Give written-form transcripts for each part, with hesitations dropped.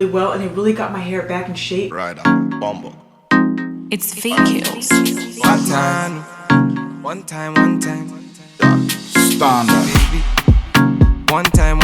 well, and it really got my hair back in shape. Right on, bumble. It's fake kills. One time. Standard. Baby. One time.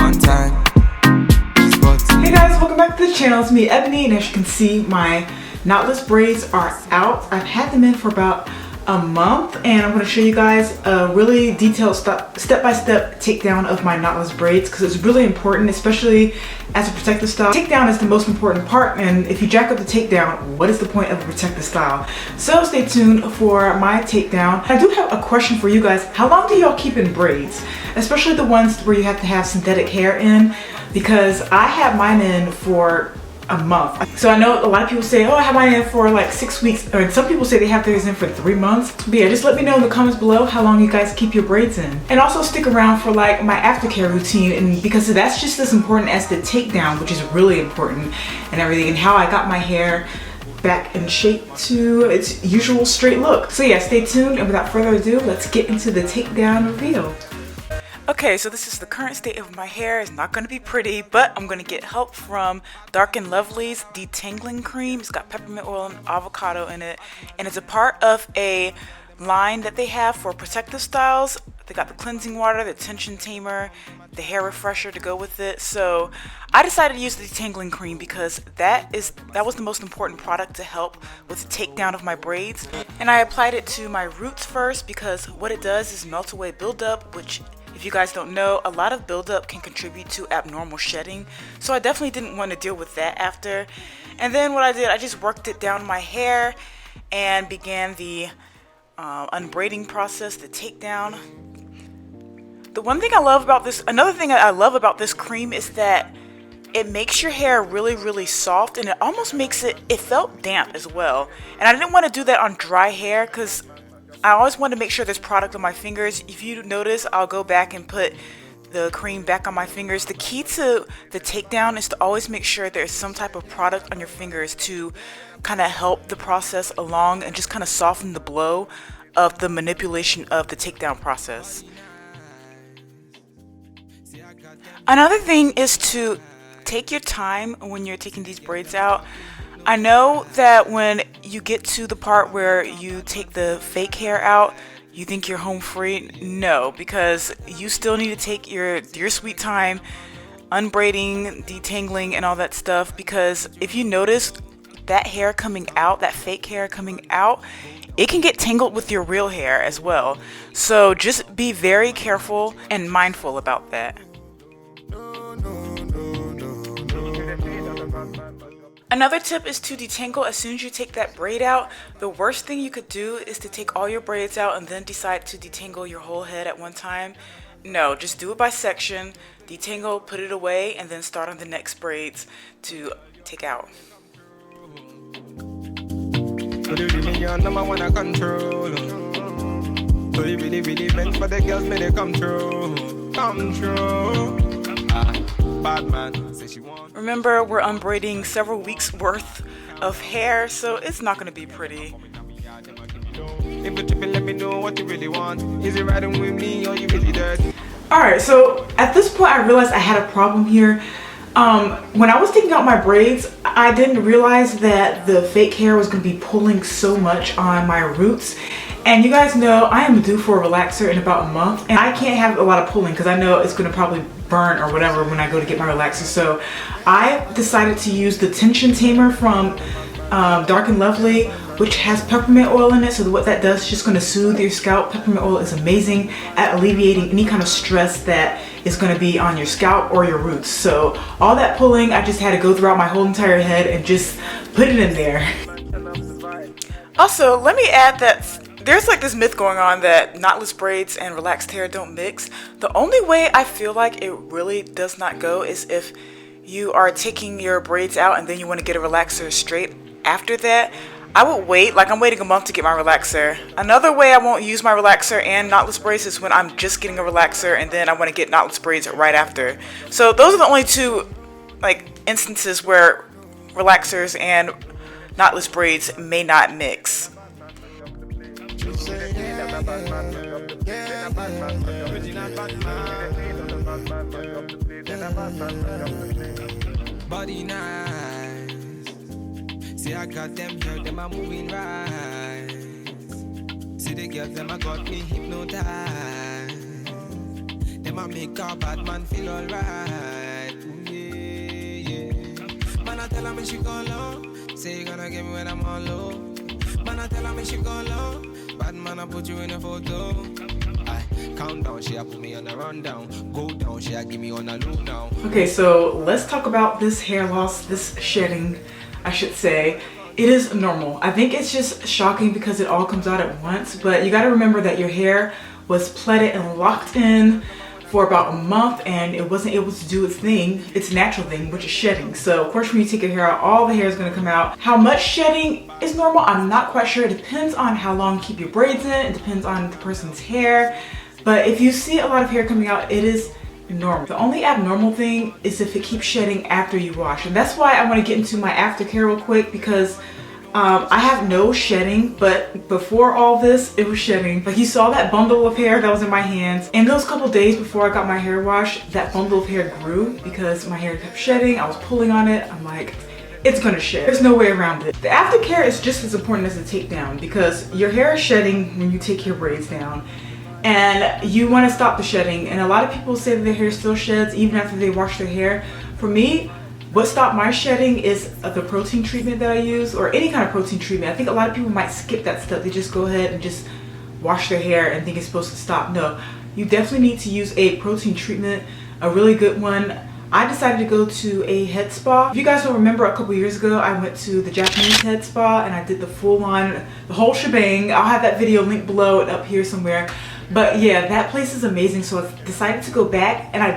Hey guys, welcome back to the channel. It's me, Ebony, and as you can see, my knotless braids are out. I've had them in for about a month, and I'm going to show you guys a really detailed step-by-step takedown of my knotless braids because it's really important, especially as a protective style. Takedown is the most important part, and if you jack up the takedown, what is the point of a protective style? So stay tuned for my takedown. I do have a question for you guys. How long do y'all keep in braids? Especially the ones where you have to have synthetic hair in, because I have mine in for a month. So I know a lot of people say, oh, I have mine in for like 6 weeks, or some people say they have theirs in for 3 months. But yeah, just let me know in the comments below how long you guys keep your braids in. And also stick around for like my aftercare routine, and because that's just as important as the takedown, which is really important, and everything, and how I got my hair back in shape to its usual straight look. So yeah, stay tuned, and without further ado, let's get into the takedown reveal. Okay, so this is the current state of my hair. It's not going to be pretty, but I'm going to get help from Dark and Lovely's detangling cream. It's got peppermint oil and avocado in it, and it's a part of a line that they have for protective styles. They got the cleansing water, the tension tamer, the hair refresher to go with it. So I decided to use the detangling cream because that was the most important product to help with the takedown of my braids. And I applied it to my roots first because what it does is melt away buildup, which, if you guys don't know, a lot of buildup can contribute to abnormal shedding. So I definitely didn't want to deal with that after. And then what I did, I just worked it down my hair and began the unbraiding process, the takedown. The one thing I love about this, another thing I love about this cream is that it makes your hair really, really soft, and it almost makes it felt damp as well. And I didn't want to do that on dry hair because I always want to make sure there's product on my fingers. If you notice, I'll go back and put the cream back on my fingers. The key to the takedown is to always make sure there's some type of product on your fingers to kind of help the process along and just kind of soften the blow of the manipulation of the takedown process. Another thing is to take your time when you're taking these braids out. I know that when you get to the part where you take the fake hair out, you think you're home free. No, because you still need to take your sweet time unbraiding, detangling, and all that stuff, because if you notice that hair coming out, that fake hair coming out, it can get tangled with your real hair as well. So just be very careful and mindful about that. Another tip is to detangle as soon as you take that braid out. The worst thing you could do is to take all your braids out and then decide to detangle your whole head at one time. No, just do it by section, detangle, put it away, and then start on the next braids to take out. So you really your number one control. So you really meant for the girls, may they come true. Come true. Bad man, say she wants. Remember, we're unbraiding several weeks worth of hair, so it's not going to be pretty. If you tripping, let me know what you really want. Is it riding with me or you really dirty? Alright, so at this point I realized I had a problem here. When I was taking out my braids, I didn't realize that the fake hair was going to be pulling so much on my roots. And you guys know I am due for a relaxer in about a month, and I can't have a lot of pulling because I know it's going to probably burn or whatever when I go to get my relaxer. So I decided to use the tension tamer from Dark and Lovely, which has peppermint oil in it. So what that does is just going to soothe your scalp. Peppermint oil is amazing at alleviating any kind of stress that is going to be on your scalp or your roots. So all that pulling, I just had to go throughout my whole entire head and just put it in there. Also, let me add that there's like this myth going on that knotless braids and relaxed hair don't mix. The only way I feel like it really does not go is if you are taking your braids out and then you want to get a relaxer straight after that. I would wait, like I'm waiting a month to get my relaxer. Another way I won't use my relaxer and knotless braids is when I'm just getting a relaxer and then I want to get knotless braids right after. So those are the only two like instances where relaxers and knotless braids may not mix. body nice. See, I got them here, them are moving right. See the girls, them I got me hypnotized. Them I make a bad man feel alright. Yeah, yeah. Man, I tell her me she go low. Say you gonna get me when I'm on low. Man, I tell her me she go low. Bad man, I put you in a photo. Countdown, she a put me on a rundown. Go down, she a give me on a loop now. Okay, so let's talk about this hair loss, this shedding, I should say. It is normal. I think it's just shocking because it all comes out at once, but you got to remember that your hair was plaited and locked in for about a month and it wasn't able to do its thing, its natural thing, which is shedding. So of course when you take your hair out, all the hair is going to come out. How much shedding is normal? I'm not quite sure. It depends on how long you keep your braids in. It depends on the person's hair. But if you see a lot of hair coming out, it is normal. The only abnormal thing is if it keeps shedding after you wash. And that's why I want to get into my aftercare real quick, because I have no shedding, but before all this, it was shedding. Like you saw that bundle of hair that was in my hands. In those couple days before I got my hair washed, that bundle of hair grew because my hair kept shedding. I was pulling on it. I'm like, it's gonna shed. There's no way around it. The aftercare is just as important as the takedown because your hair is shedding when you take your braids down. And you want to stop the shedding, and a lot of people say that their hair still sheds even after they wash their hair. For me, what stopped my shedding is the protein treatment that I use, or any kind of protein treatment. I think a lot of people might skip that step. They just go ahead and just wash their hair and think it's supposed to stop. No, you definitely need to use a protein treatment, a really good one. I decided to go to a head spa. If you guys don't remember, a couple years ago I went to the Japanese head spa and I did the full on, the whole shebang. I'll have that video linked below and up here somewhere. But yeah, that place is amazing, so I decided to go back, and I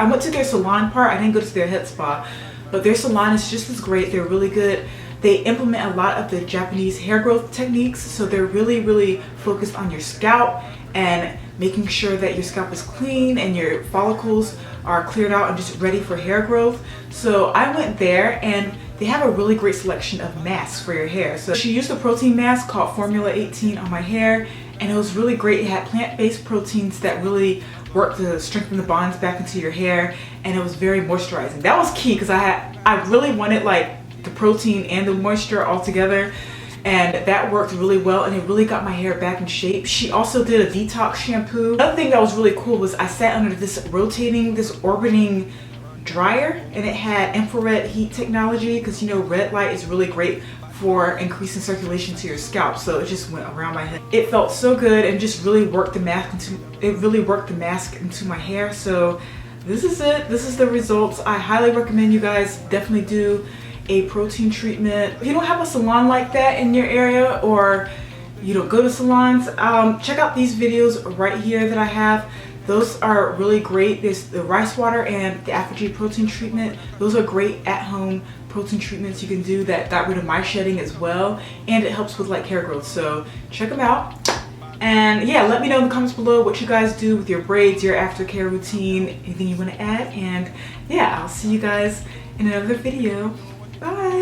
went to their salon part. I didn't go to their head spa, but their salon is just as great. They're really good. They implement a lot of the Japanese hair growth techniques, so they're really, really focused on your scalp and making sure that your scalp is clean and your follicles are cleared out and just ready for hair growth. So I went there and they have a really great selection of masks for your hair. So she used a protein mask called Formula 18 on my hair, and it was really great. It had plant-based proteins that really work to strengthen the bonds back into your hair, and it was very moisturizing. That was key because I really wanted like the protein and the moisture all together, and that worked really well, and it really got my hair back in shape. She also did a detox shampoo. Another thing that was really cool was I sat under this orbiting dryer, and it had infrared heat technology because you know red light is really great for increasing circulation to your scalp, so it just went around my head. It felt so good and just really worked the mask into my hair. So this is it. This is the results. I highly recommend you guys definitely do a protein treatment. If you don't have a salon like that in your area, or you don't go to salons, check out these videos right here that I have. Those are really great. There's the rice water and the APHOGEE protein treatment. Those are great at-home protein treatments you can do that got rid of my shedding as well, and it helps with like hair growth. So check them out. And yeah, let me know in the comments below what you guys do with your braids, your aftercare routine, anything you want to add. And yeah, I'll see you guys in another video. Bye.